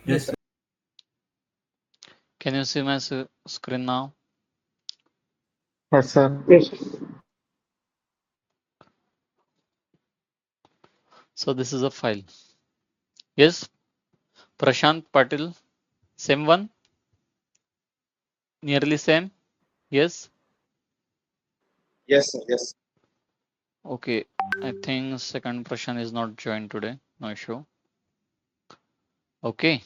Yes, sir. Can you see my screen now? Yes, sir. Yes. So this is a file. Yes, Prashant Patil, same one, nearly same. Yes. Yes, sir. Yes. Okay. I think second Prashant is not joined today. No issue. Okay.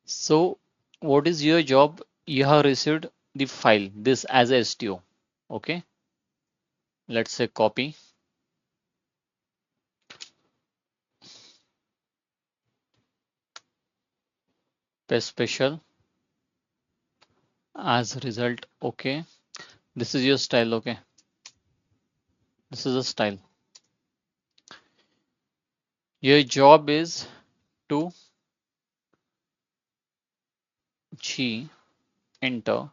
So what is your job? You have received the file, this as a STO. Okay. Let's say copy, paste special as result. Okay. This is your style. Okay. This is a style. Your job is to G enter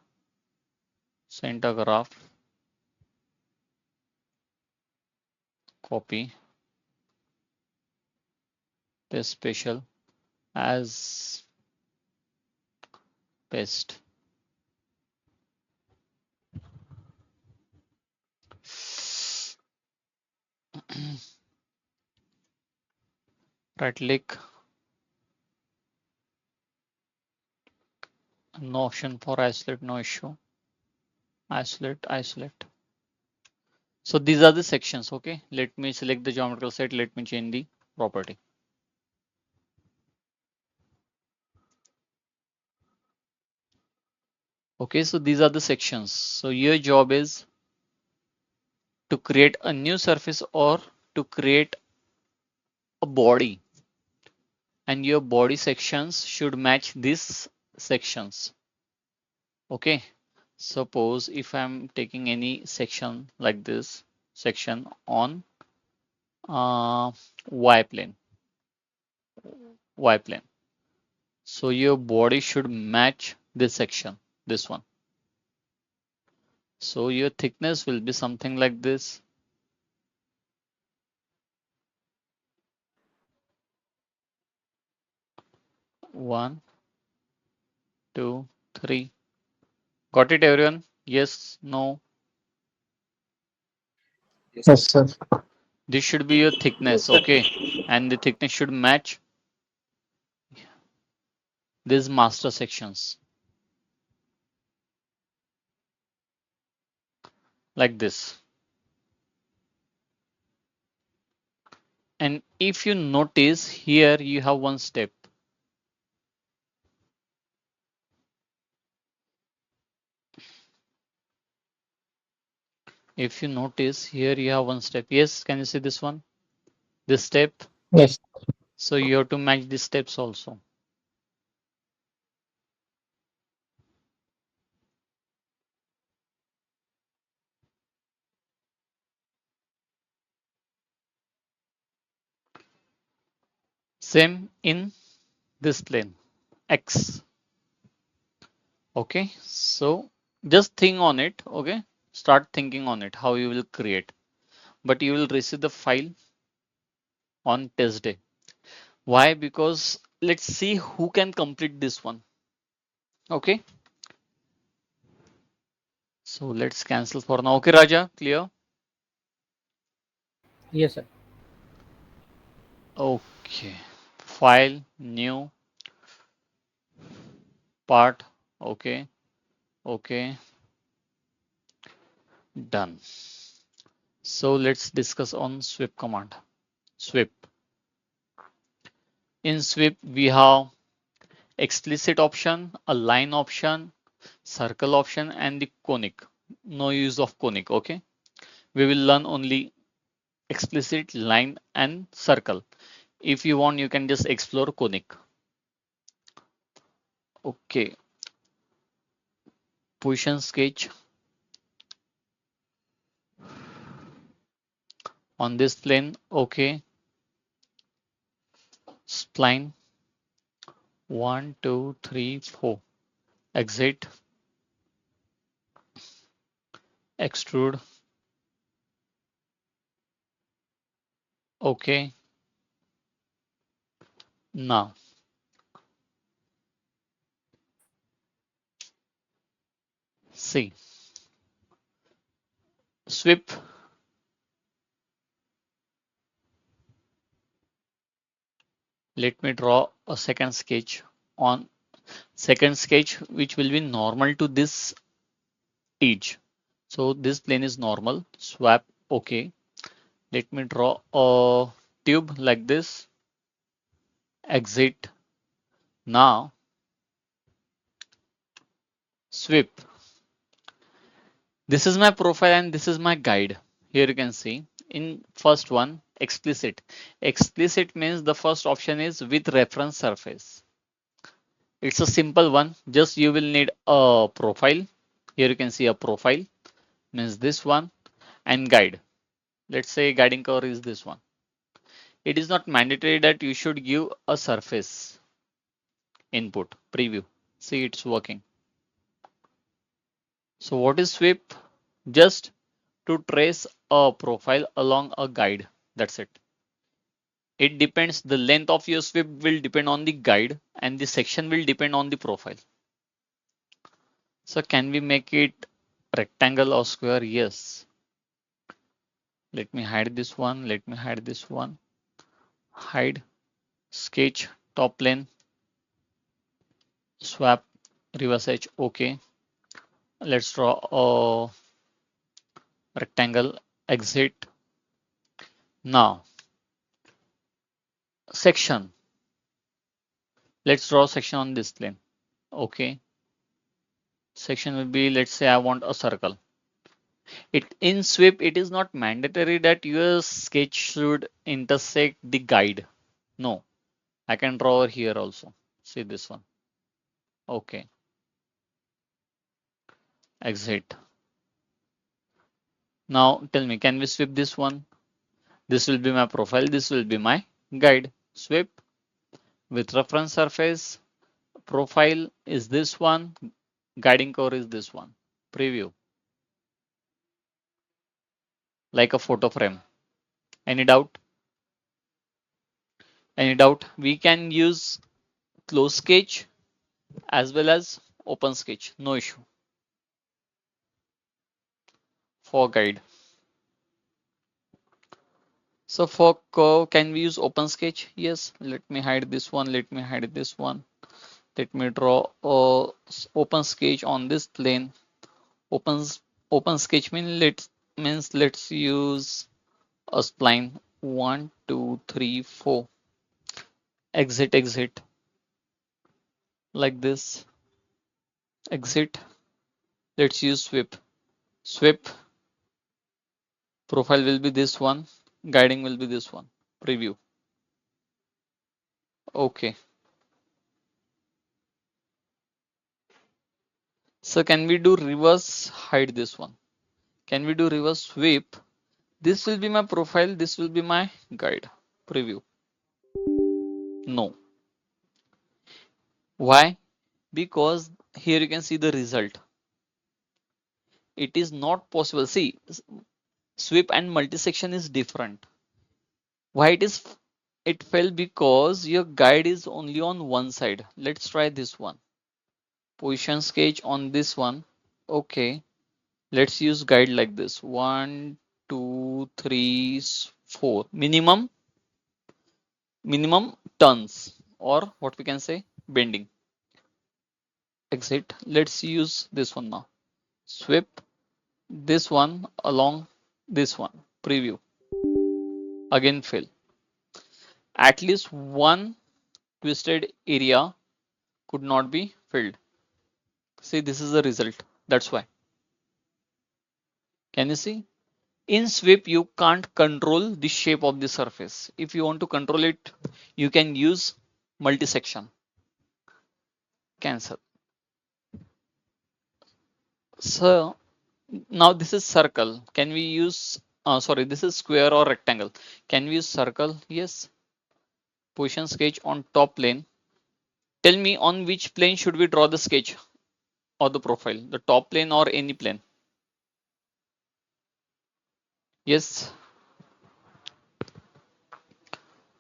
center graph, copy, paste special as paste. Right click, no option for isolate, no issue. Isolate, isolate. So these are the sections. Okay. Let me select the geometrical set. Let me change the property. Okay. So these are the sections. So your job is to create a new surface or to create a body, and your body sections should match these sections. Okay. Suppose if I'm taking any section like this section on y plane, y plane. So your body should match this section, this one. So your thickness will be something like this. One, two, three. Got it, everyone? Yes, no. Yes, sir. Yes, sir. This should be your thickness, Yes, sir. okay? And the thickness should match these master sections like this. And if you notice here, you have one step. If you notice here, you have one step. Yes, can you see this one? This step. Yes. So you have to match these steps also. Same in this plane, X. Okay, so just think on it. Okay, start thinking on it, how you will create. But you will receive the file on test day. Why? Because let's see who can complete this one. Okay, so let's cancel for now. Okay, Raja, clear? Yes, sir. Okay, file, new part. Okay, okay, done. So let's discuss on sweep command. Sweep. In sweep, we have explicit option, a line option, circle option, and the conic. No use of conic. Okay, we will learn only explicit, line, and circle. If you want, you can just explore conic. Okay, position sketch on this plane. Okay, spline 1, 2, 3, 4. Exit, extrude. Okay, now See, sweep. Let me draw a second sketch on second sketch, which will be normal to this edge. So this plane is normal. Swap. Okay. Let me draw a tube like this. Exit. Now sweep. This is my profile and this is my guide. Here you can see in first one explicit. Explicit means the first option is with reference surface. It's a simple one. Just you will need a profile. Here you can see a profile means this one and guide. Let's say guiding cover is this one. It is not mandatory that you should give a surface input preview. See, it's working. So what is sweep? Just to trace a profile along a guide. That's it. It depends. The length of your sweep will depend on the guide and the section will depend on the profile. So can we make it rectangle or square? Yes. Let me hide this one. Let me hide this one. Hide, sketch, top plane, swap, reverse edge. Okay. Let's draw a rectangle, exit. Now, section. Let's draw a section on this plane. Okay. Section will be, let's say I want a circle. It in sweep, it is not mandatory that your sketch should intersect the guide. No, I can draw over here also. See this one. Okay. Exit. Now tell me, can we sweep this one? This will be my profile. This will be my guide. Sweep with reference surface. Profile is this one. Guiding core is this one. Preview. Like a photo frame. Any doubt? Any doubt? We can use close sketch as well as open sketch. No issue. For guide. So for curve, can we use open sketch? Yes. Let me hide this one. Let me hide this one. Let me draw a open sketch on this plane. Open open sketch means let's use a spline 1, 2, 3, 4. Exit like this. Exit. Let's use sweep. Sweep. Profile will be this one. Guiding will be this one. Preview. Okay. So can we do reverse? Hide this one. Can we do reverse sweep? This will be my profile. This will be my guide. Preview. No. Why? Because here you can see the result. It is not possible. See, sweep and multi-section is different. Why it fell? Because your guide is only on one side. Let's try this one. Position sketch on this one. Okay. Let's use guide like this. 1, 2, 3, 4. Minimum turns, or what we can say bending. Exit. Let's use this one now. Sweep this one along this one. Preview. Again fill. At least one twisted area could not be filled. See, this is the result. That's why. Can you see? In sweep, you can't control the shape of the surface. If you want to control it, you can use multi-section. Cancel. So now this is circle. Can we use, sorry, this is square or rectangle. Can we use circle? Yes. Position sketch on top plane. Tell me on which plane should we draw the sketch or the profile, the top plane or any plane? Yes.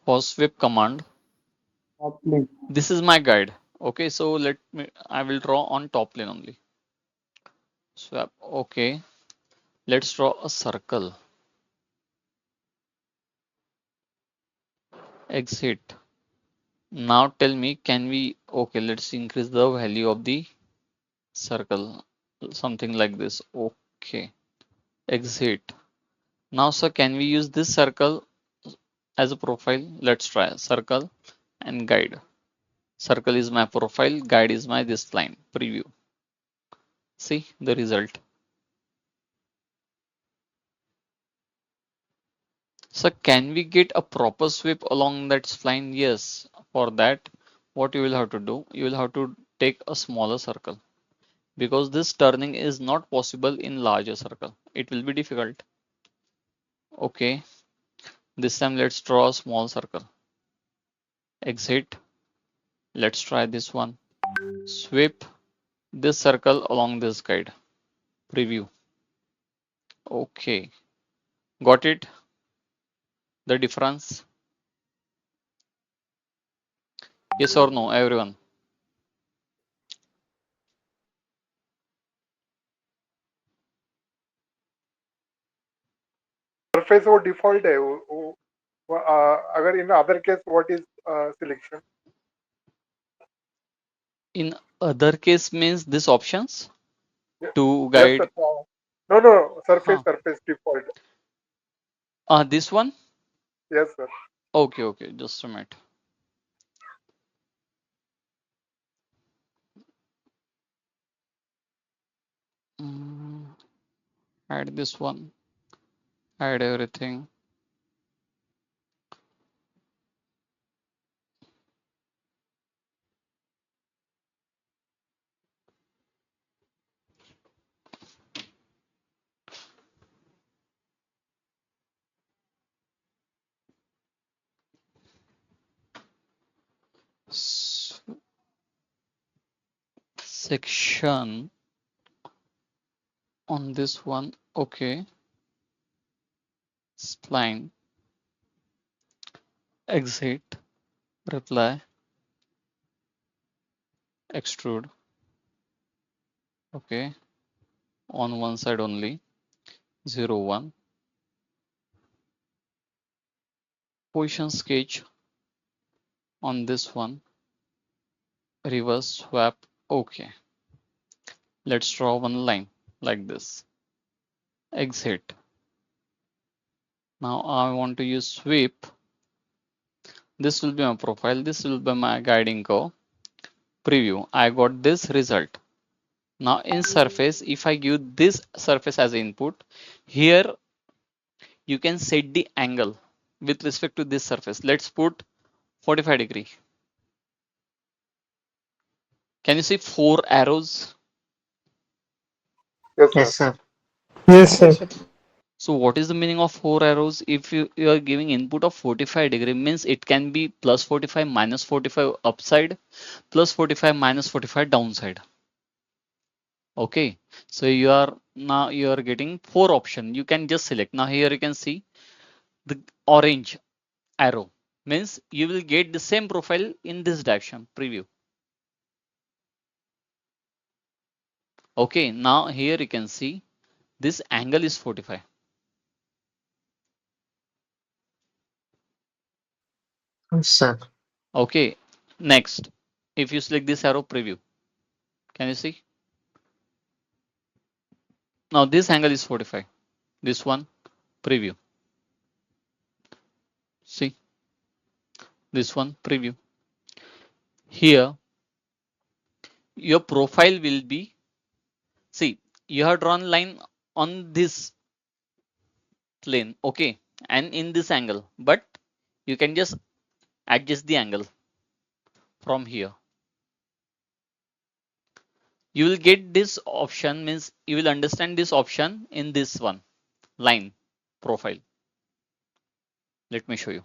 For sweep command. Top plane. This is my guide. Okay, so let me, I will draw on top plane only. Swap. Okay. Let's draw a circle. Exit. Now tell me, can we, okay, let's increase the value of the circle. Something like this. Okay. Exit. Now, sir, can we use this circle as a profile? Let's try circle and guide. Circle is my profile, guide is my this line. Preview. See the result. So can we get a proper sweep along that spline? Yes. For that, what you will have to do, you will have to take a smaller circle because this turning is not possible in larger circle. It will be difficult. Okay. This time let's draw a small circle. Exit. Let's try this one. Sweep this circle along this guide. Preview. Okay. Got it? The difference? Yes or no, everyone? Surface वो default है वो अगर in other case what is selection In other case means this options to yes guide. Sir no no surface Huh. Surface default This one? Yes sir Okay, okay, just a minute. Mm, add this one, add everything. Section on this one. Okay. Spline. Exit. Reply. Extrude. Okay. On one side only. 0, 1. Position sketch on this one. Reverse swap. Okay. Let's draw one line like this. Exit. Now I want to use sweep. This will be my profile. This will be my guiding curve. Preview. I got this result. Now in surface, if I give this surface as input, here you can set the angle with respect to this surface. Let's put 45 degree. Can you see 4 arrows? Yes Yes, sir sir. Yes, sir. So what is the meaning of 4 arrows? If you are giving input of 45 degree, means it can be plus 45, minus 45 upside, plus 45, minus 45 downside. Okay, so you are now you are getting 4 option. You can just select. Now here you can see the orange arrow means you will get the same profile in this direction. Preview. Okay, now here you can see this angle is 45. Yes, sir. Okay, next, if you select this arrow, preview, can you see? Now this angle is 45. This one, preview. See, this one, preview. Here, your profile will be, see, you have drawn line on this plane, okay, and in this angle, but you can just adjust the angle from here. You will get this option, means you will understand this option in this one line profile. Let me show you.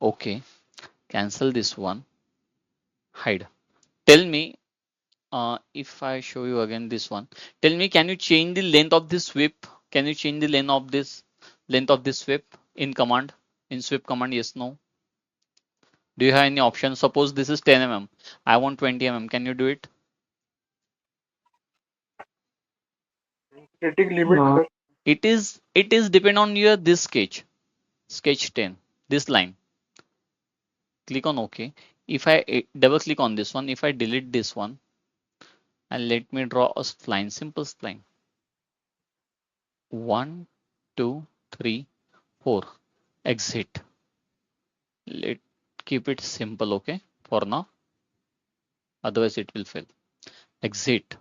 Okay, cancel this one, hide. Tell me, if I show you again this one, tell me, can you change the length of this sweep? Can you change the length of this sweep in command, in sweep command? Yes, no. Do you have any option? Suppose this is 10 mm. I want 20 mm. Can you do it? Static limit, Uh, sir. It is depend on your this sketch 10, this line. Click on OK. If I double click on this one, if I delete this one, and let me draw a spline, simple spline. 1, 2, 3, 4. Exit. Let keep it simple, okay, for now. Otherwise it will fail. Exit.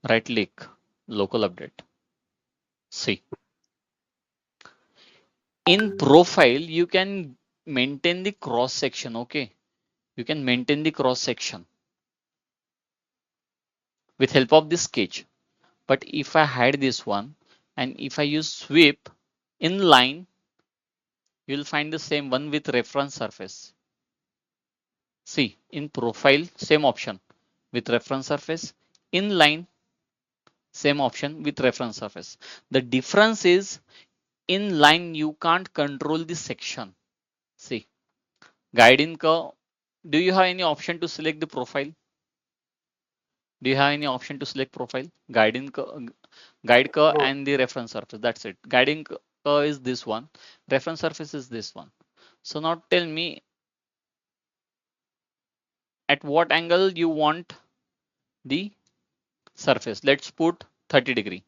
Right click. Local update. See. In profile, you can maintain the cross section, okay? You can maintain the cross section with help of this sketch. But if I hide this one and if I use sweep in line, you'll find the same one with reference surface. See, in profile, same option with reference surface. In line, same option with reference surface. The difference is in line, you can't control the section. See, guide in curve. Do you have any option to select the profile? Do you have any option to select profile? Guide curve No. and the reference surface. That's it. Guiding curve is this one. Reference surface is this one. So now tell me at what angle you want the surface. Let's put 30°.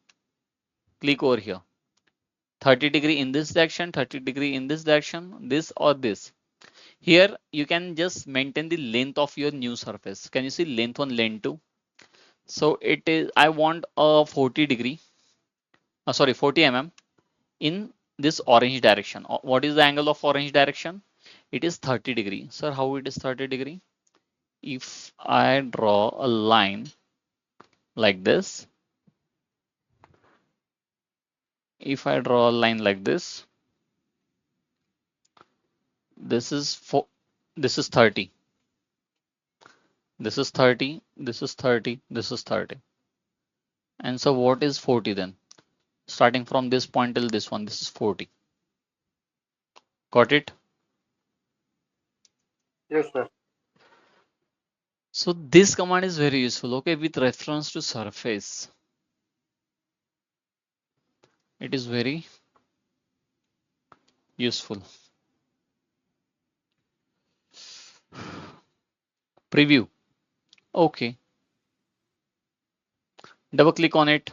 Click over here. 30° in this direction, 30° in this direction, this or this. Here you can just maintain the length of your new surface. Can you see length 1, length 2? So it is, I want a 40°, 40 mm in this orange direction. What is the angle of orange direction? It is 30°. Sir, how it is 30°? If I draw a line like this, if I draw a line like this, this is 30. This is 30, this is 30, this is 30. And so what is 40 then? Starting from this point till this one, this is 40. Got it? Yes, sir. So this command is very useful, okay, with reference to surface. It is very useful. Preview. Okay. Double click on it.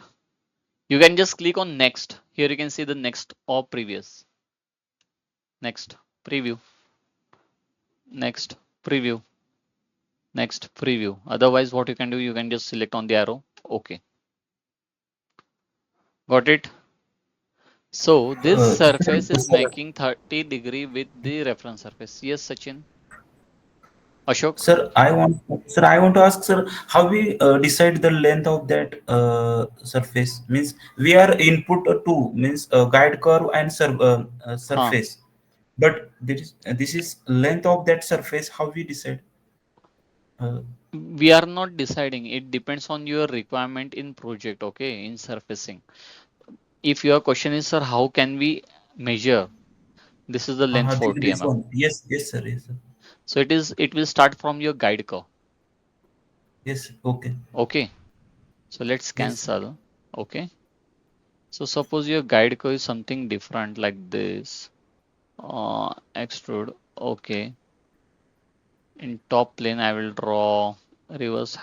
You can just click on next. Here you can see the next or previous. Next, preview. Next, preview. Next, preview. Otherwise, what you can do, you can just select on the arrow. Okay. Got it? So this surface is making 30° with the reference surface. Yes, Sachin. Ashok. Sir, I want to ask, sir, how we decide the length of that surface? Means we are input two, means guide curve and surface, but this is length of that surface. How we decide? We are not deciding. It depends on your requirement in project, okay, in surfacing. If your question is, sir, how can we measure? This is the length 40 This mm. one. Yes, sir. Yes, sir. So it will start from your guide curve. Yes. Okay. Okay. So let's Yes. cancel. Okay. So suppose your guide curve is something different like this. Extrude. Okay. In top plane, I will draw reverse.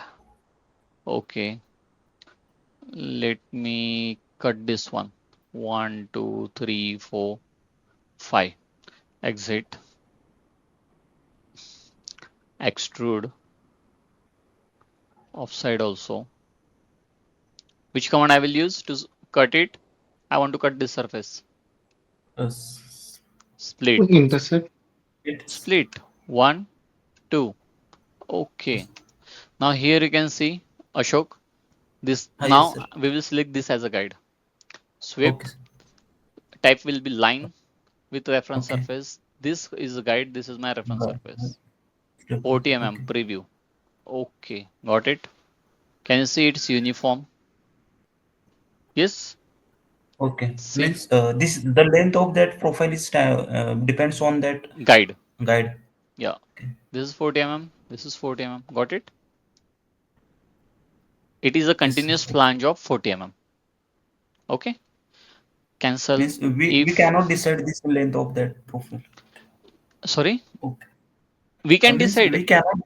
Okay. Let me cut this one. 1, 2, 3, 4, 5. Exit. Extrude. Offside also. Which command I will use to cut it? I want to cut this surface. Split. Intercept. Split. 1, 2. Okay. Now here you can see Ashok. This Yes, now sir. we will select this as a guide. Sweep. Okay. Type will be line with reference Okay. surface. This is a guide. This is my reference surface. Okay. 40 mm Okay. preview. Okay. Got it? Can you see it's uniform? Yes. Okay. See. Means the length of that profile is depends on that Guide. guide. Yeah. Okay. This is 40 mm. This is 40 mm. Got it? It is a Yes, sir. continuous flange of 40 mm. Okay, cancel. Means we If cannot decide this length of that profile. sorry, Okay. we can Means decide. we cannot.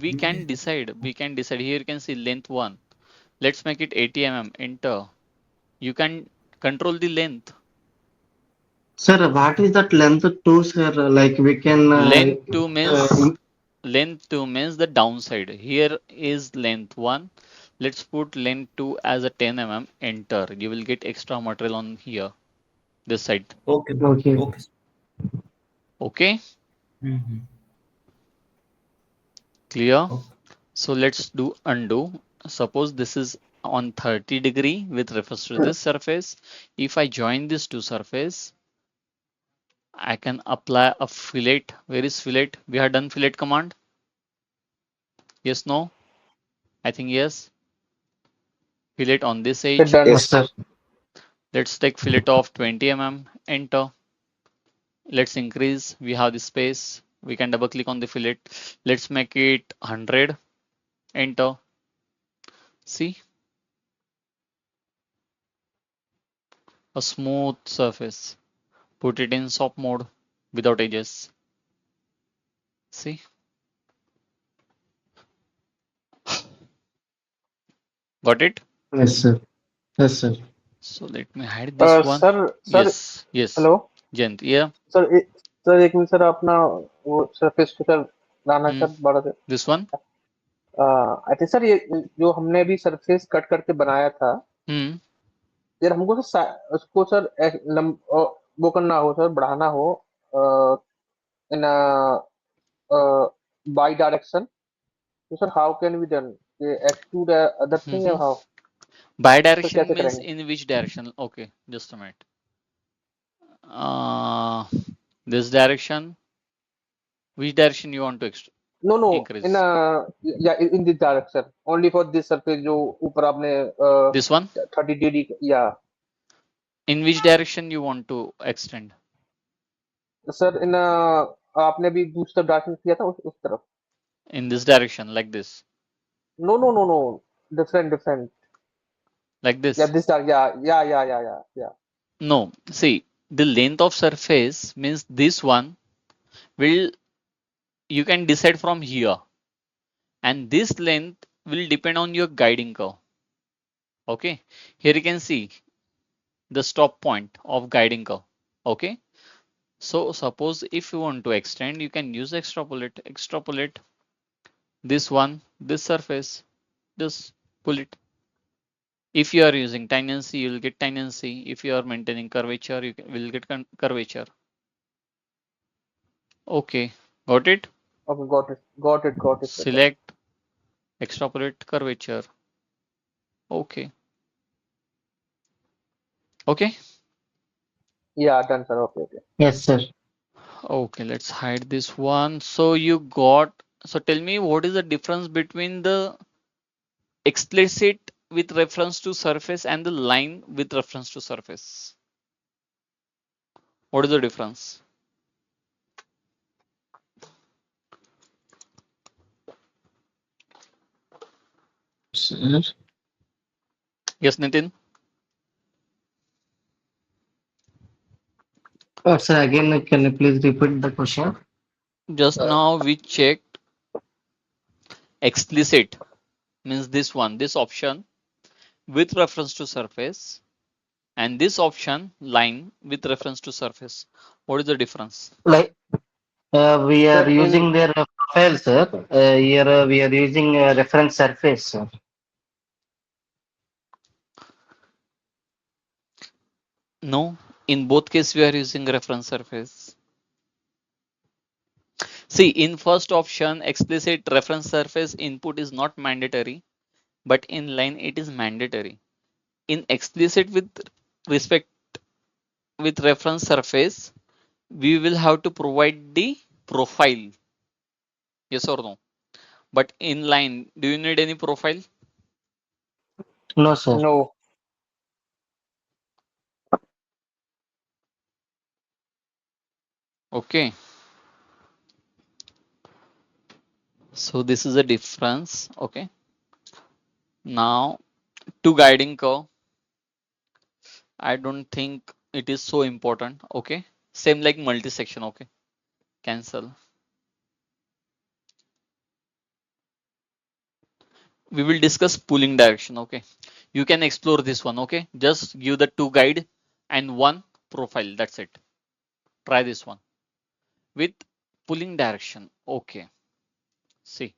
We can decide. We can decide. Here you can see length 1. Let's make it 80 mm. Enter. You can control the length. Sir, what is that length two, sir? Like we can Length 2 uh, means the downside. Here is length 1. Let's put length 2 as a 10 mm. Enter. You will get extra material on here, this side. Okay. okay. Okay. Okay, Mm-hmm. clear. Okay. So let's do undo. Suppose this is on 30° with reference to this surface. If I join these two surface, I can apply a fillet. Where is fillet? We have done fillet command. Yes, no? I think yes. Fillet on this It edge. done. Yes, Yes. sir. Let's take fillet of 20 mm. Enter. Let's increase. We have the space. We can double click on the fillet. Let's make it 100. Enter. See, a smooth surface. Put it in soft mode without edges. See, got it? Yes, sir. Yes, sir. So let me hide this one. Sir Yes. Hello Jayant, yeah. Sir एक minute sir अपना वो surface पे sir लाना Hmm. Sir बड़ा This one. I think sir ये जो हमने अभी सरफेस कट करके बनाया था Hmm. यार हमको सर उसको सर वो करना हो सर बढ़ाना हो इन बाई डायरेक्शन तो sir how can be done extrude other thing Mm-hmm. How sir Bidirection कैसे means करेंगे in which direction? Okay, just a minute. Uh, this direction. Which direction you want to no no in increase? या in this direction only for this surface जो ऊपर आपने This one. 30 degree या In which direction you want to extend? Sir इन आपने भी दूसरा direction किया था उस तरफ In this direction, like this. No no no no different different Like या this. दिस या No. See, the length of surface means this one will you can decide from here, and this length will depend on your guiding curve. Okay, here you can see the stop point of guiding curve. Okay, so suppose if you want to extend, you can use extrapolate this one, this surface, just pull it. If you are using tangency, you will get tangency. If you are maintaining curvature, will get curvature. Okay, got it. Okay got it sir got Select, extrapolate curvature. Okay, okay, या done sir okay okay Yes, sir. okay. Let's hide this one. So you got. So tell me, what is the difference between the explicit with reference to surface and the line with reference to surface? What is the difference? Sir. Yes, Nitin. Sir, again, can you please repeat the question? Just now we checked explicit means this one, this option with reference to surface, and this option line with reference to surface. What is the difference? Like we are sir in using their profile, sir. Here we are using reference surface, sir. No, in both cases we are using reference surface. See, in first option, explicit reference surface input is not mandatory, but in line it is mandatory. In explicit with respect with reference surface, we will have to provide the profile. Yes or no? But in line, do you need any profile? No, sir. No Okay. So this is a difference. Okay. Now to guiding curve. I don't think it is so important. Okay, same like multi-section. Okay, cancel. We will discuss pulling direction. Okay, you can explore this one. Okay, just give the 2 guide and 1 profile. That's it. Try this one with pulling direction. Okay, see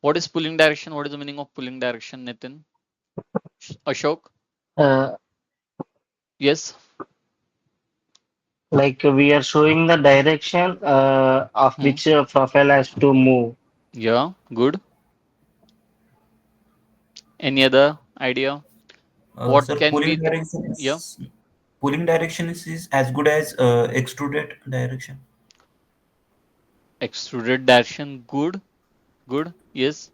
what is pulling direction. What is the meaning of pulling direction, Nitin? Ashok? Uh, Yes. like we are showing the direction of Hmm. which profile has to move. Yeah, good. Any other idea? What Sir, can be? Yeah, pulling direction is as good as extruded direction. extruded direction. Good, good. Yes,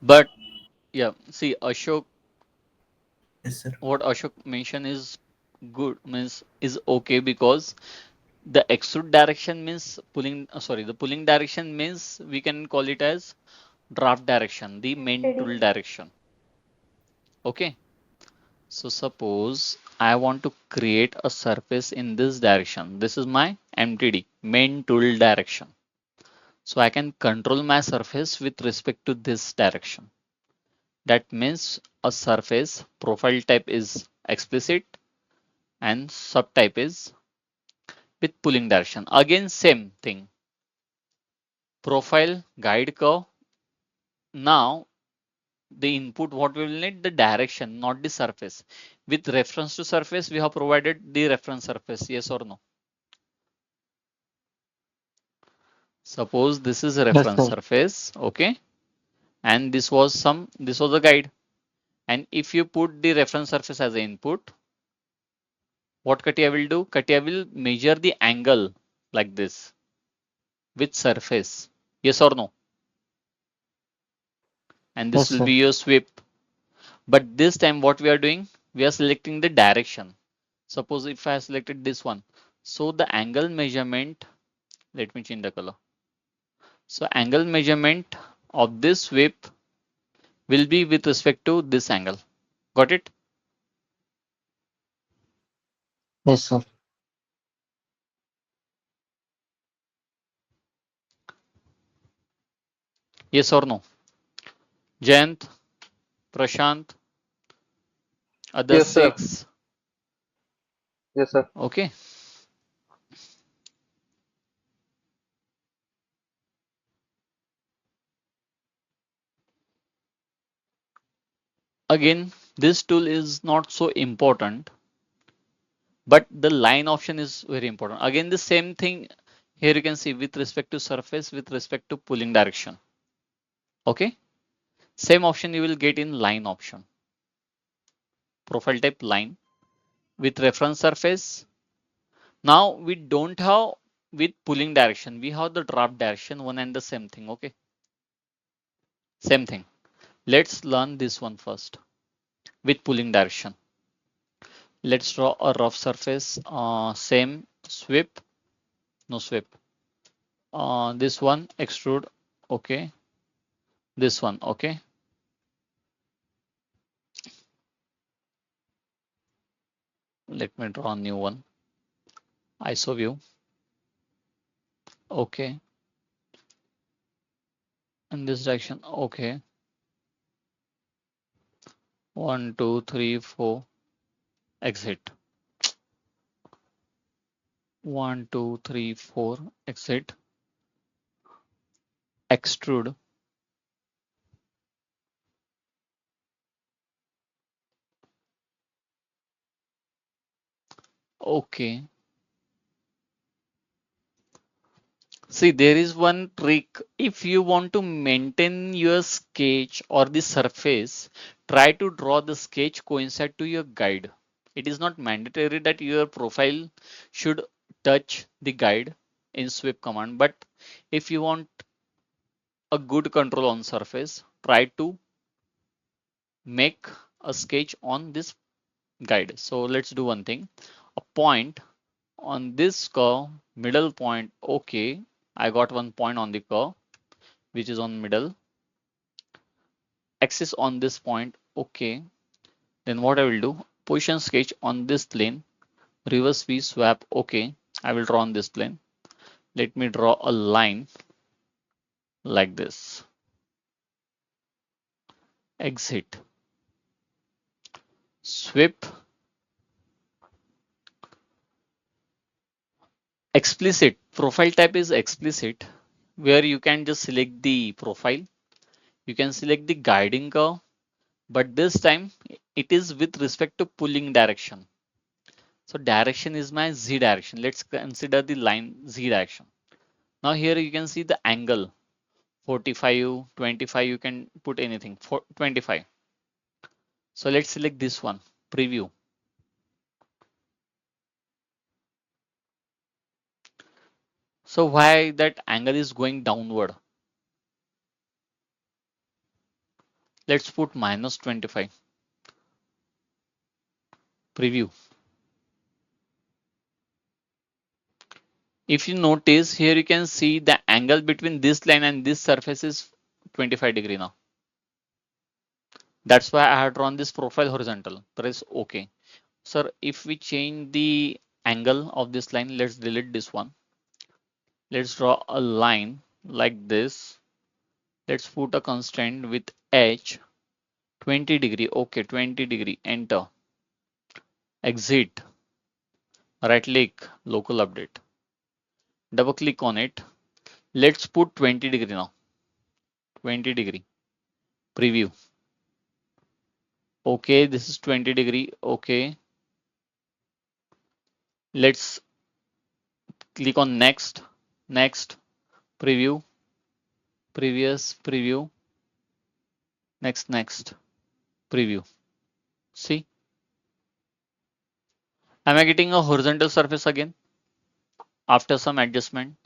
but yeah. See, Ashok, Yes, sir. what Ashok mentioned is good. Means is okay because the extrude direction means pulling. Sorry, the pulling direction means we can call it as draft direction, the main tool direction. Okay. So suppose I want to create a surface in this direction. This is my MTD, main tool direction. So I can control my surface with respect to this direction. That means a surface profile type is explicit and subtype is with pulling direction. Again, same thing. Profile, guide curve. Now the input what we will need the direction, not the surface. With reference to surface, we have provided the reference surface. Yes or no? Suppose this is a Yes, reference sir. surface, okay, and this was a guide. And if you put the reference surface as an input, what CATIA will do? CATIA will measure the angle like this with surface. Yes or no? And this Yes, will sir. be your sweep. But this time what we are doing? We are selecting the direction. Suppose if I selected this one. So the angle measurement, let me change the color. So angle measurement of this sweep will be with respect to this angle. Got it? Yes, sir. Yes or no? Jayant, Prashant, other Yes, sir. 6. Yes, sir. Okay. Again, this tool is not so important, but the line option is very important. Again, the same thing here you can see with respect to surface, with respect to pulling direction. Okay. Same option you will get in line option. Profile type line with reference surface. Now we don't have with pulling direction. We have the draft direction one and the same thing. Okay. Same thing. Let's learn this one first with pulling direction. Let's draw a rough surface. Same sweep, no sweep. This one extrude. Okay. This one. Okay. Let me draw a new one. ISO view. Okay. In this direction. Okay. 1, 2, 3, 4. Exit. 1, 2, 3, 4. Exit. Extrude. Okay. See, there is one trick. If you want to maintain your sketch or the surface, try to draw the sketch coincide to your guide. It is not mandatory that your profile should touch the guide in sweep command, but if you want a good control on surface, try to make a sketch on this guide. So let's do one thing. A point on this curve, middle point. Okay, I got one point on the curve which is on middle, axis on this point. Okay, then what I will do, position sketch on this plane, reverse V swap. Okay, I will draw on this plane. Let me draw a line like this. Exit. Sweep. Explicit. Profile type is explicit, where you can just select the profile. You can select the guiding curve, but this time it is with respect to pulling direction. So direction is my Z direction. Let's consider the line Z direction. Now here you can see the angle 45, 25, you can put anything for 25. So let's select this one, preview. So why that angle is going downward? Let's put minus 25, preview. If you notice here, you can see the angle between this line and this surface is 25 degree now. That's why I have drawn this profile horizontal. Press OK. Sir, if we change the angle of this line, let's delete this one. Let's draw a line like this. Let's put a constraint with H 20 degree. Okay, 20 degree. Enter. Exit. Right click, local update. Double click on it. Let's put 20 degree now. 20 degree. Preview. Okay, this is 20 degree. Okay. Let's click on next. Next. Preview. Previous. Preview. Next. Preview. See? Am I getting a horizontal surface again after some adjustment?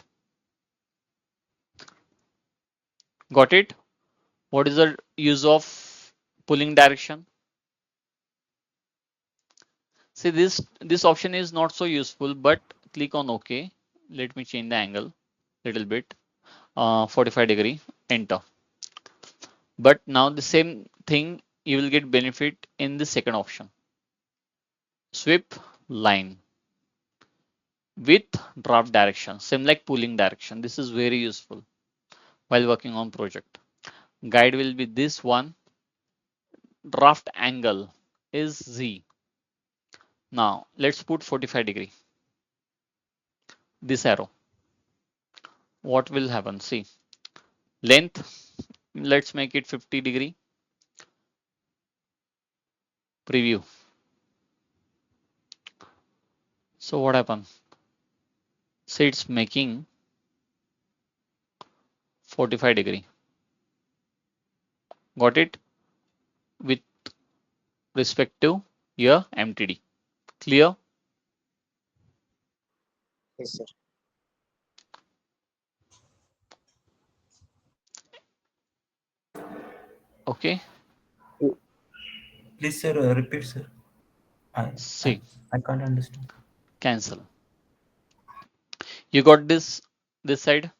Got it? What is the use of pulling direction? See, this option is not so useful, but click on OK. Let me change the angle little bit. 45 degree. Enter. But now the same thing you will get benefit in the second option. Sweep line with draft direction, same like pulling direction. This is very useful while working on project. Guide will be this one. Draft angle is Z. Now let's put 45 degree. This arrow. What will happen? See, length. Let's make it 50 degree. Preview. So what happened? See, it's making 45 degree. Got it? With respect to your MTD. Clear? Yes, sir. Okay. Please, sir, repeat, sir. See, I can't understand. cancel. You got this side.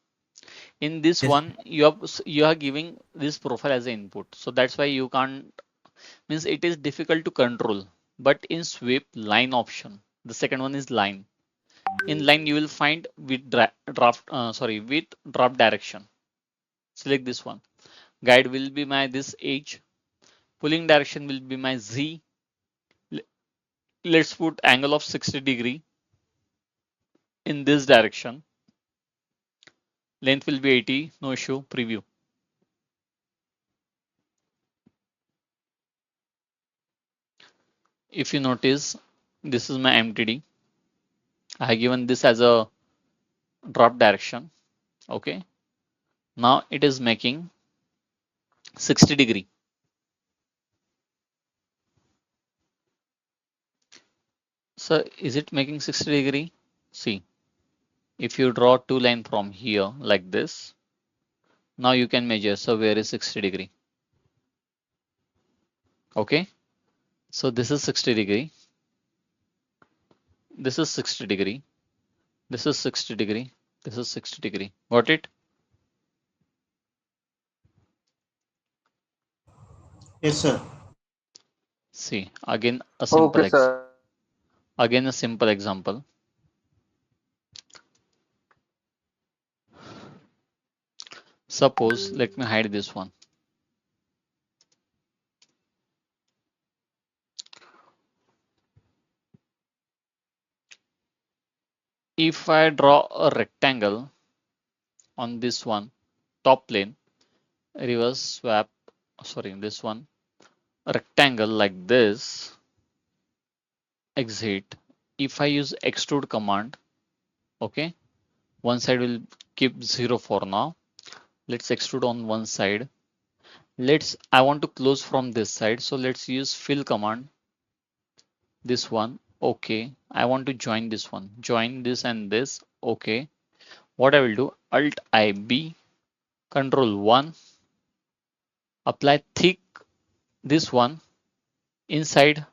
In this Yes. one, you are giving this profile as an input. So that's why you can't, means it is difficult to control. But in sweep line option, the second one is line. In line, you will find with with draft direction. Select this one. Guide will be my this H. Pulling direction will be my Z. Let's put angle of 60 degree in this direction. Length will be 80, no issue. Preview. If you notice, this is my MTD. I have given this as a drop direction. Okay. Now it is making 60 degree. So is it making 60 degree? See, if you draw two line from here like this, now you can measure. So where is 60 degree? Okay. So this is 60 degree. This is 60 degree. This is 60 degree. This is 60 degree. Got it? Yes, sir. See. See, again a simple Okay, sir. again a simple example. Suppose, let me hide this one. If I draw a rectangle on this one, top plane, reverse swap, sorry, this one, a rectangle like this, exit. If I use extrude command, okay, one side will keep 0 for now. Let's extrude on one side. I want to close from this side, so let's use fill command. This one, okay. I want to join this one, join this and this, okay. What I will do, Alt I B, Control 1, apply thick this one inside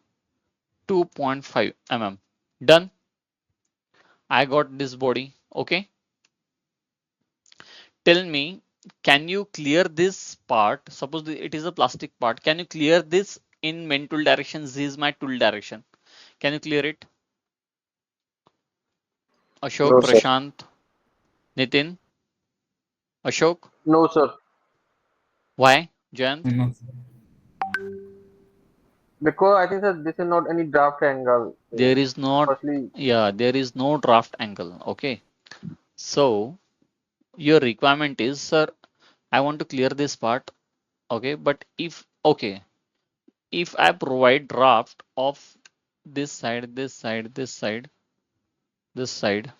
2.5 mm. Done. I got this body, okay. Tell me, can you clear this part? Suppose it is a plastic part. Can you clear this in main tool direction? This is my tool direction. Can you clear it? Ashok, No, sir. Prashant, Nitin, Ashok. No, sir. Why? Jayant? No. Because I think that this is not any draft angle. There is not, Firstly, yeah, there is no draft angle. Okay. So your requirement is, sir, I want to clear this part. Okay. But if I provide draft of this side, this side, this side, this side,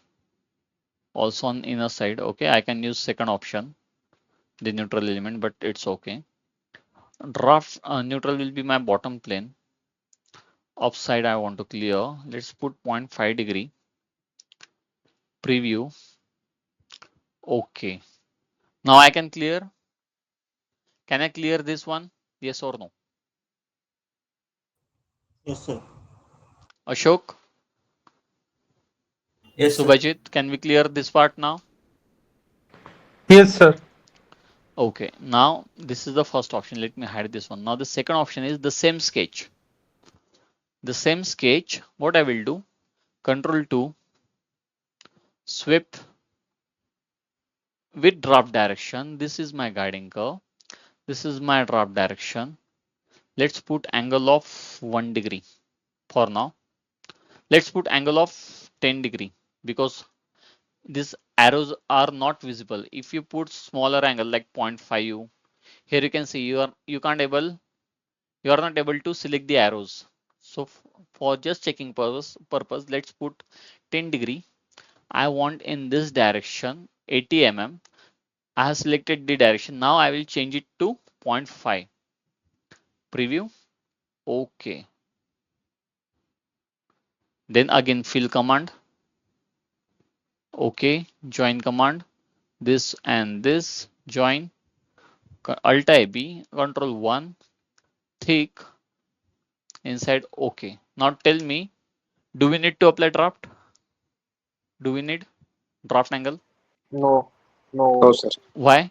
also on inner side, okay, I can use second option, the neutral element, but it's okay. Draft neutral will be my bottom plane. Upside I want to clear. Let's put 0.5 degree. Preview. Okay. Now I can clear. Can I clear this one? Yes or no? Yes, sir. Ashok, Yes, sir. Subhajit, can we clear this part now? Yes, sir. Okay, now this is the first option. Let me hide this one. Now the second option is the same sketch. The same sketch, what I will do, Control 2, sweep with draft direction. This is my guiding curve. This is my draft direction. Let's put angle of 1 degree for now. Let's put angle of 10 degree because these arrows are not visible. If you put smaller angle like 0.5, here you can see you are not able to select the arrows. So for just checking purpose, let's put 10 degree. I want in this direction 80 mm. I have selected the direction. Now I will change it to 0.5. Preview. Okay. Then again fill command. Okay. Join command. This and this join. Alt I B, Control 1, thick inside. Okay. Now tell me, do we need to apply draft? Do we need draft angle? no, No, no. sir. Why?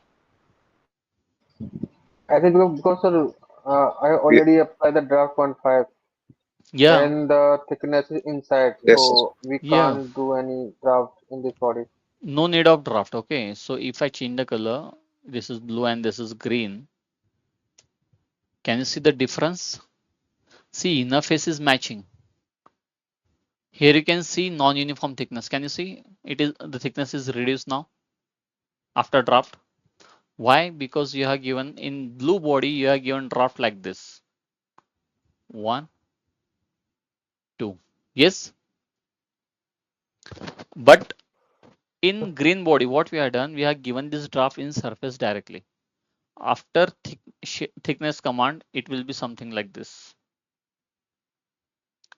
I think because sir, I We- already applied the draft 1.5 Yeah. and the thickness is inside, Yes, sir. so we Yeah. can't do any draft in this body. No need of draft. Okay. So if I change the color, this is blue and this is green. Can you see the difference? See, inner face is matching. Here you can see non-uniform thickness. Can you see? It is the thickness is reduced now after draft. Why? Because you have given in blue body, you have given draft like this. 1, 2. Yes. But in green body, what we have done, we have given this draft in surface directly. After thickness command, it will be something like this.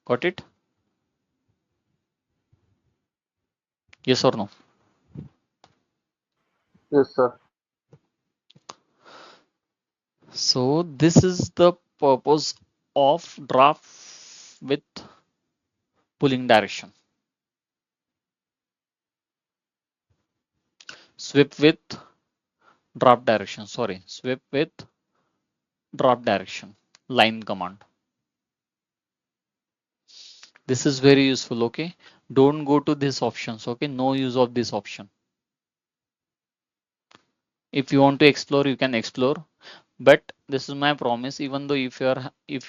Got it? Yes or no? Yes, sir. So this is the purpose of draft with pulling direction. Sweep with draft direction. Sorry, sweep with draft direction. Line command. This is very useful. Okay, don't go to these options. Okay, no use of this option. If you want to explore, you can explore, but this is my promise. Even though if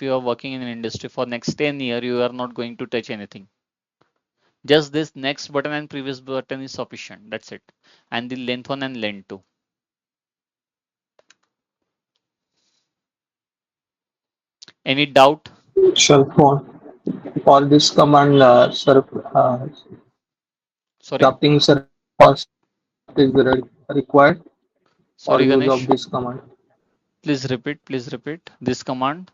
you are working in an industry for next 10 years, you are not going to touch anything. Just this next button and previous button is sufficient. That's it. And the length 1 and length 2. Any doubt? Sir, for this command, sir, Sorry, drafting sir first is required for sorry, use of Ganesh. this command. Please repeat. Please repeat this command.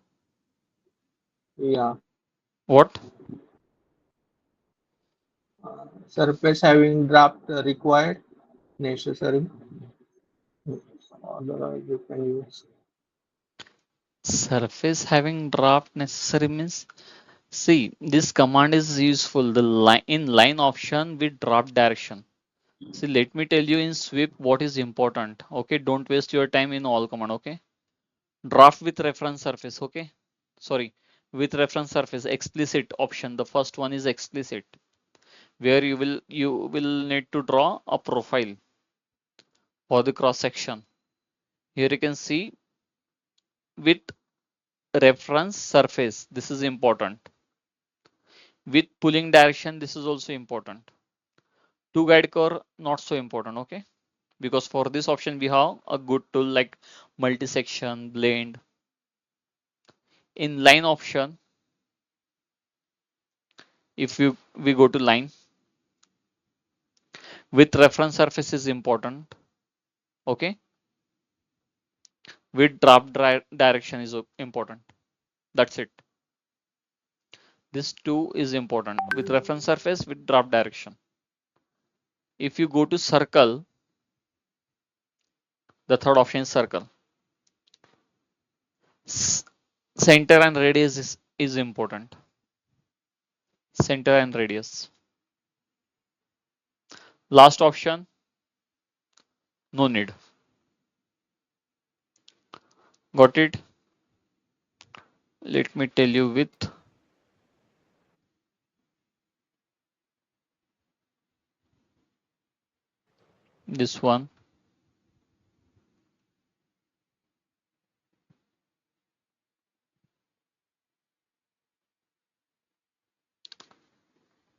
Yeah. What? Surface having draft required necessary. Otherwise, you can use. Surface having draft necessary means. See, this command is useful. The line in line option with draft direction. See, let me tell you in sweep what is important. Okay, don't waste your time in all command. Okay, draft with reference surface. Okay, sorry, with reference surface explicit option. The first one is explicit, where you will need to draw a profile for the cross section. Here you can see with reference surface. This is important. With pulling direction, this is also important. To guide curve, not so important. Okay, because for this option we have a good tool like multi-section, blend. In line option, if we go to line, with reference surface is important. Okay, with draft direction is important. That's it. This two is important, with reference surface, with draft direction. If you go to circle, the third option is circle. Center and radius is important. Center and radius. Last option, no need. Got it? Let me tell you with this one.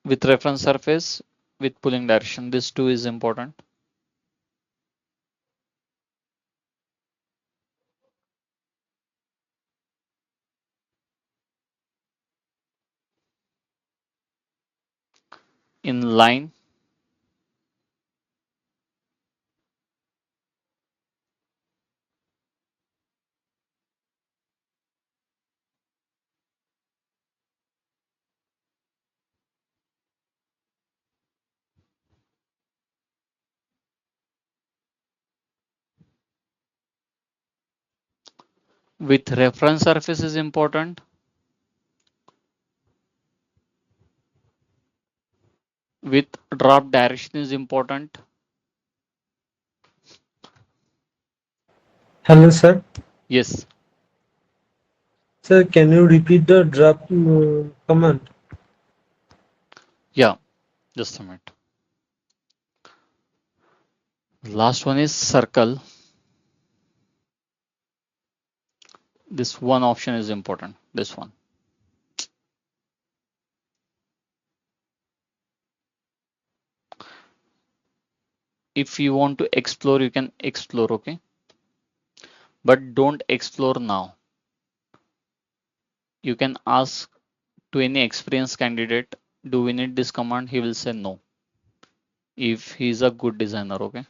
With reference surface, with pulling direction, this two is important. In line, with reference surface is important. With drop direction is important. Hello, sir. Yes. Sir, can you repeat the drop command? Yeah. Just a minute. Last one is circle. This one option is important. This one. If you want to explore, you can explore. Okay. But don't explore now. You can ask to any experienced candidate, do we need this command? He will say no. If he's a good designer. Okay.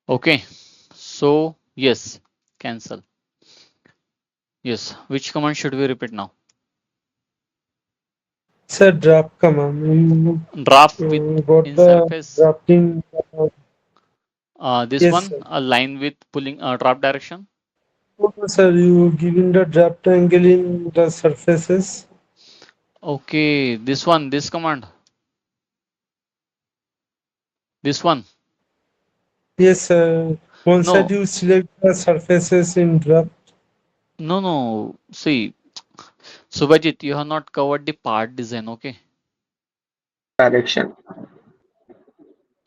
Okay. So yes, cancel. Yes. Which command should we repeat now? Sir, drop command. Draft with Got in the surface. drafting. This Yes, one, sir. a line with pulling draft direction. Okay, sir, you giving the draft angle in the surfaces. Okay, this one, this command. This one. Yes, sir. Once No, that you select the surfaces in draft. no. See, Subhajit, you have not covered the part design, okay? Direction.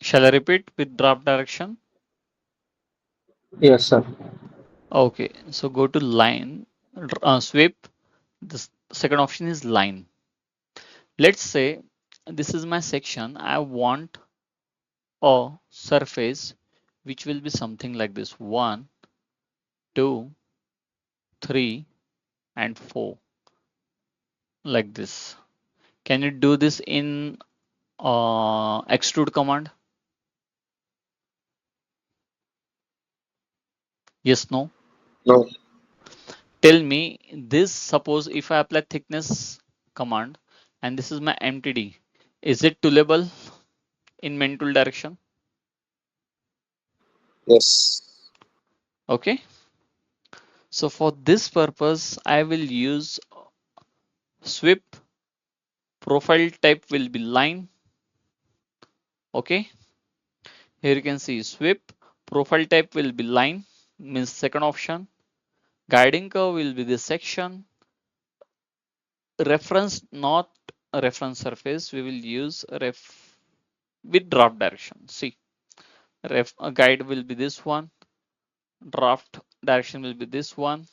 Shall I repeat with draft direction? Yes, sir. Okay, so go to line, sweep. The second option is line. Let's say this is my section. I want a surface which will be something like this: 1, 2, 3, and 4, like this. Can you do this in extrude command? Yes, no? No. Tell me this, suppose if I apply thickness command and this is my MTD, is it toolable in main tool direction? Yes. Okay. So for this purpose, I will use sweep. Profile type will be line. Okay. Here you can see sweep. Profile type will be line, means second option. Guiding curve will be the section. Reference, not a reference surface. We will use ref with draft direction. See, guide will be this one. Draft direction will be this one.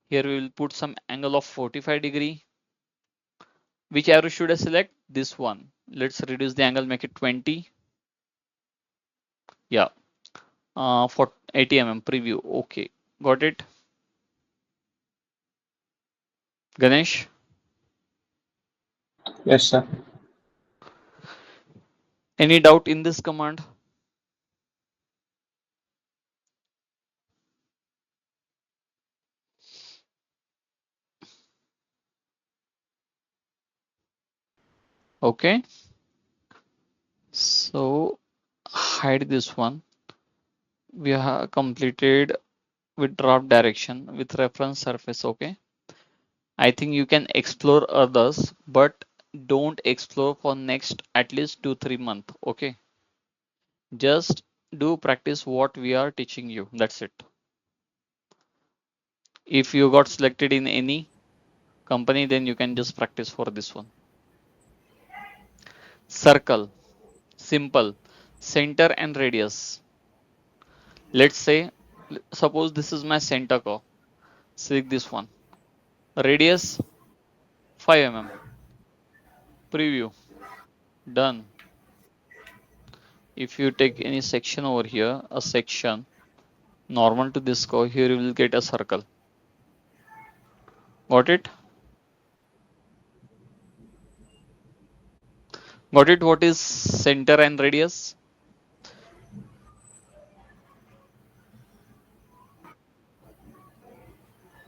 Here we will put some angle of 45°. Which arrow should I select? This one. Let's reduce the angle, make it 20. Yeah. For 80 mm preview. Okay. Got it. Ganesh. Yes, sir. Any doubt in this command? Okay. So hide this one. We have completed with draft direction with reference surface. Okay. I think you can explore others, but don't explore for next at least 2-3 months. Okay. Just do practice what we are teaching you. That's it. If you got selected in any company, then you can just practice for this one. Circle, simple, center and radius. Let's say, suppose this is my center curve. Select this one. Radius 5 mm. Preview. Done. If you take any section over here, a section normal to this curve, here you will get a circle. Got it? Got it? What is center and radius?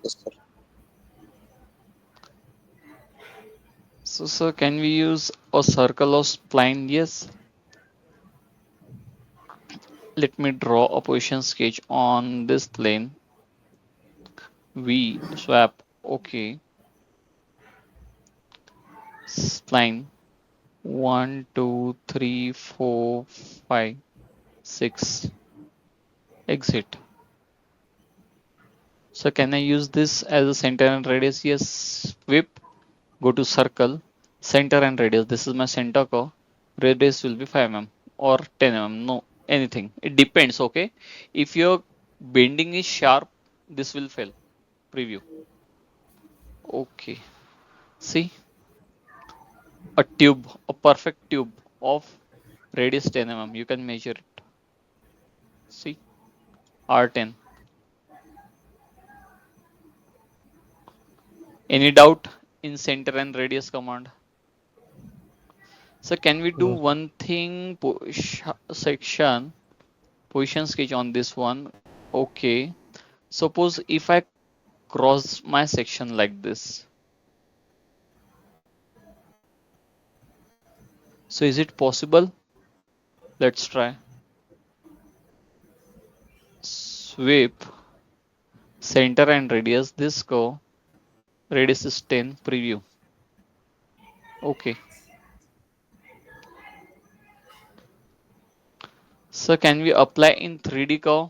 Yes, sir. So can we use a circle or spline? Yes. Let me draw a position sketch on this plane. V swap. Okay. Spline. 1, 2, 3, 4, 5, 6. Exit. So can I use this as a center and radius? Yes. Whip. Go to circle. Center and radius. This is my center curve. Radius will be 5 mm or 10 mm. No, anything. It depends. Okay. If your bending is sharp, this will fail. Preview. Okay. See, a tube, a perfect tube of radius 10 mm. You can measure it. See, R10. Any doubt in center and radius command? So can we do one thing? Section position sketch on this one. Okay. Suppose if I cross my section like this. So is it possible? Let's try. Sweep center and radius. This go. Radius is 10. Preview. Okay. So can we apply in 3D curve?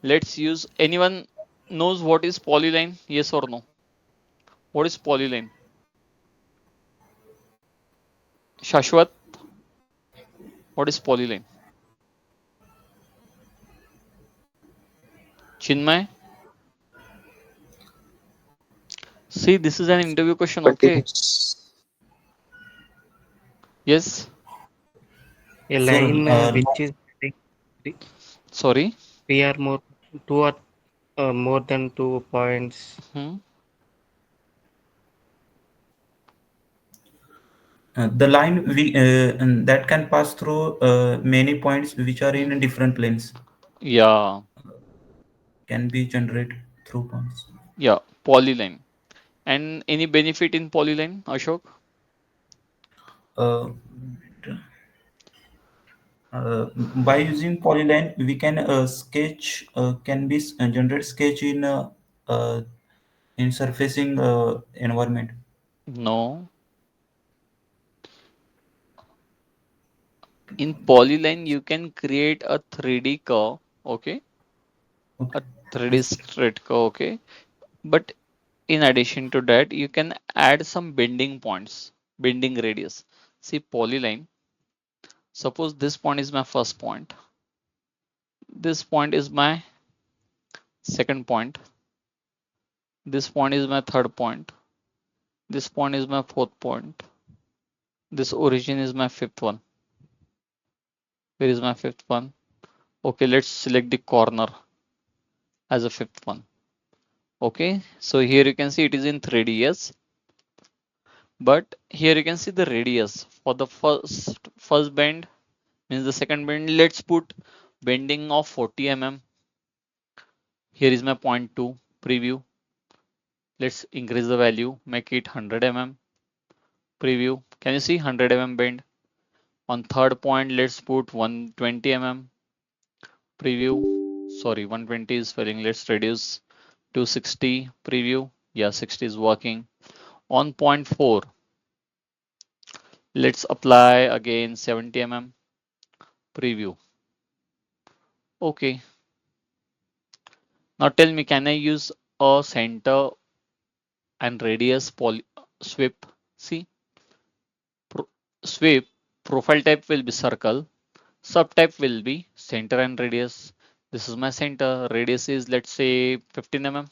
Let's use, anyone knows what is polyline? Yes or no? What is polyline? Shashwat, what is polyline? Chinmay? See, this is an interview question, okay? Continuous. Yes? A Sir, line which is three, Sorry? three or more, two or more than 2 points. Hmm. the line and that can pass through many points which are Hmm. in different planes Yeah, can be generated through points. yeah, polyline. And any benefit in polyline, Ashok? Uh, by using polyline, we can sketch can be generate sketch in surfacing environment. No. In polyline, you can create a 3D curve, okay? Okay. A 3D Yes. straight curve, okay? But in addition to that, you can add some bending points, bending radius. See, polyline, suppose this point is my first point. This point is my second point. This point is my third point. This point is my fourth point. This origin is my fifth one. Where is my fifth one? Okay, let's select the corner as a fifth one. Okay, so here you can see it is in 3D, yes. But here you can see the radius for the first bend means the second bend. Let's put bending of 40 mm. Here is my point 2 preview. Let's increase the value, make it 100 mm preview. Can you see 100 mm bend? On third point, let's put 120 mm preview. Sorry, 120 is failing. Let's reduce to 60 preview. Yeah, 60 is working. On point 4, let's apply again 70 mm preview. Okay. Now tell me, can I use a center and radius sweep? See, pro sweep profile type will be circle, subtype will be center and radius. This is my center. Radius is, let's say, 15 mm.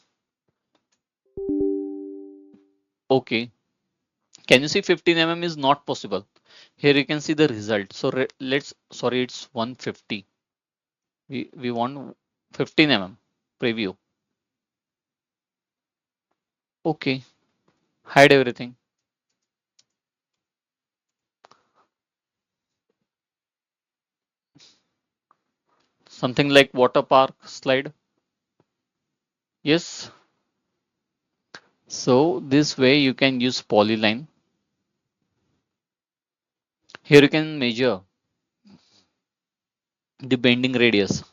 Okay. Can you see 15 mm is not possible? Here you can see the result. So let's, sorry, it's 150. We want 15 mm preview. Okay. Hide everything. Something like water park slide. Yes. So this way you can use polyline. Here you can measure the bending radius.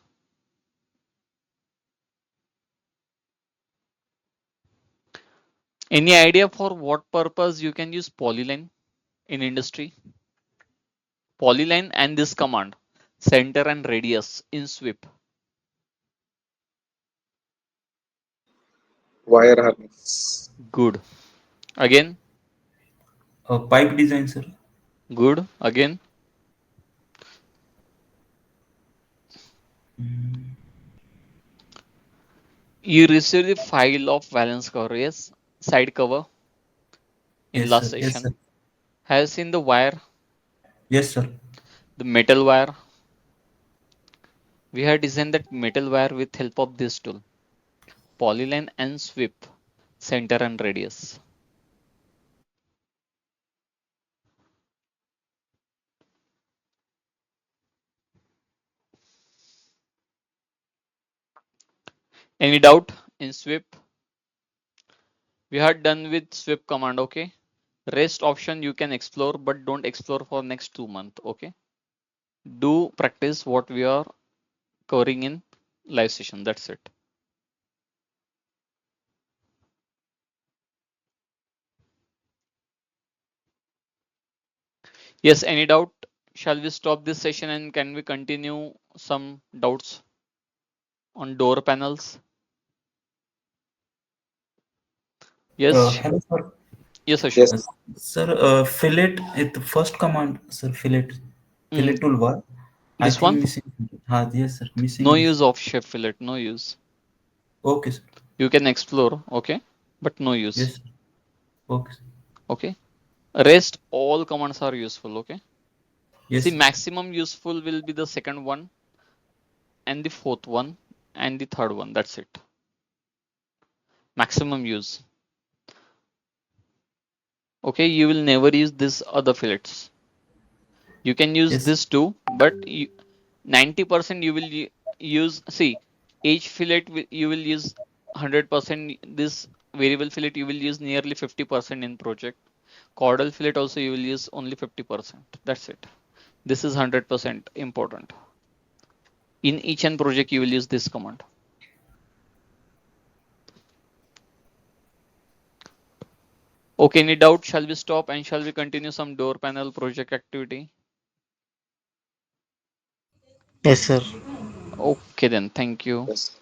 Any idea for what purpose you can use polyline in industry? Polyline and this command, center and radius in sweep. Wire harness. Good. Again, Pipe design, sir. good. Again, you received the file of valence cover, yes, side cover in Yes, last sir. Yes, session. sir. Have seen the wire, Yes, sir. the metal wire. We have designed that metal wire with help of this tool, polyline and sweep, center and radius. Any doubt in sweep? We are done with sweep command, okay? Rest option you can explore, but don't explore for next 2 months, okay? Do practice what we are covering in live session. That's it. Yes, any doubt? Shall we stop this session and can we continue some doubts? on door panels? Yes. Hello, sir. Yes, Yes. Ashok. Sir, fillet is the first command, sir. Fillet, Mm, toolbar. I this think one? missing. Yes, sir. No Missing this. use of chef fillet. No use. Okay, sir. You can explore, okay, but no use. Yes, sir. Okay, sir. Okay. Rest all commands are useful. Okay. Yes, See, sir. maximum useful will be the second one and the fourth one and the third one. That's it. Maximum use. Okay. You will never use this other fillets. You can use Yes. this too, but 90% you will use. See, each fillet you will use 100%. This variable fillet you will use nearly 50% in project. Caudal fillet also you will use only 50%. That's it. This is 100% important. In each and project you will use this command. Okay, any doubt? Shall we stop and shall we continue some door panel project activity? Yes, sir. Okay then, thank you. Yes.